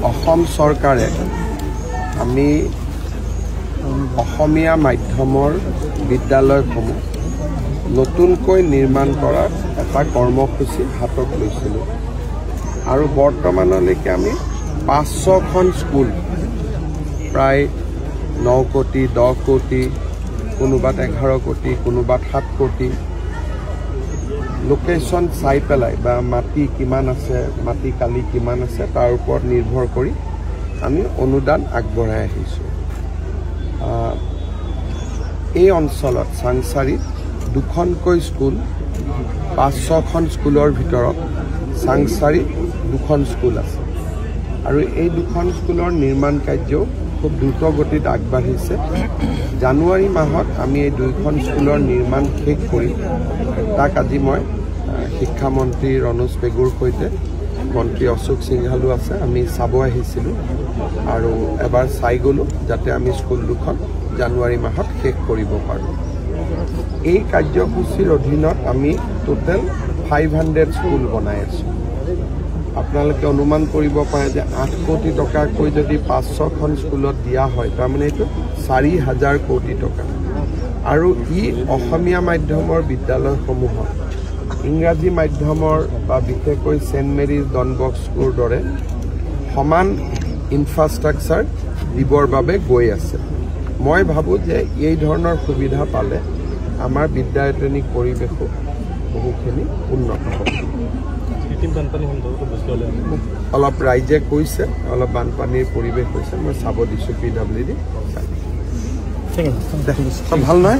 অসম চৰকাৰে আমি অসমীয়া মাধ্যমৰ বিদ্যালয়সমূহ নতুনকৈ নিৰ্মাণ কৰাৰ এটা কৰ্মসূচী হাতত লৈছিলোঁ আৰু বৰ্তমানলৈকে আমি 500খন স্কুল প্ৰায় 9 কোটি 10 কোটি কোনোবাত 11 কোটি কোনোবাত 7 কোটি লোকেশ্যন চাই পেলাই বা মাটি কিমান আছে মাটি কালি কিমান আছে তাৰ ওপৰত নিৰ্ভৰ কৰি আমি অনুদান আগবঢ়াই আহিছোঁ। এই অঞ্চলত চাংচাৰীত দুখনকৈ স্কুল 500খন স্কুলৰ ভিতৰত চাংচাৰীত 2খন স্কুল আছে আৰু এই 2খন স্কুলৰ নিৰ্মাণ কাৰ্যও খুব দ্ৰুত গতিত আগবাঢ়িছে। জানুৱাৰী মাহত আমি এই 2খন স্কুলৰ নিৰ্মাণ শেষ কৰি তাক আজি মই শিক্ষামন্ত্ৰী ৰণোজ পেগুৰ সৈতে মন্ত্ৰী অশোক সিংহালো আছে আমি চাব আহিছিলোঁ আৰু এবাৰ চাই গ'লোঁ যাতে আমি স্কুল 2খন জানুৱাৰী মাহত শেষ কৰিব পাৰোঁ। এই কাৰ্যসূচীৰ অধীনত আমি টোটেল 500 স্কুল বনাই আছোঁ। আপোনালোকে অনুমান কৰিব পাৰে যে 8 কোটি টকাকৈ যদি 500খন স্কুলত দিয়া হয় তাৰমানে এইটো 4,000 কোটি টকা আৰু ই অসমীয়া মাধ্যমৰ বিদ্যালয়সমূহত ইংৰাজী মাধ্যমৰ বা বিশেষকৈ সেণ্ট মেৰিজ ডন বস্কোৰ দৰে সমান ইনফ্ৰাষ্ট্ৰাকচাৰ দিবৰ বাবে গৈ আছে। মই ভাবোঁ যে এই ধৰণৰ সুবিধা পালে আমাৰ বিদ্যায়তনিক পৰিৱেশো বহুখিনি উন্নত হ'ব। অলপ ৰাইজে কৈছে অলপ বানপানীৰ পৰিৱেশ হৈছে মই চাব দিছোঁ PWD। ভাল নহয়।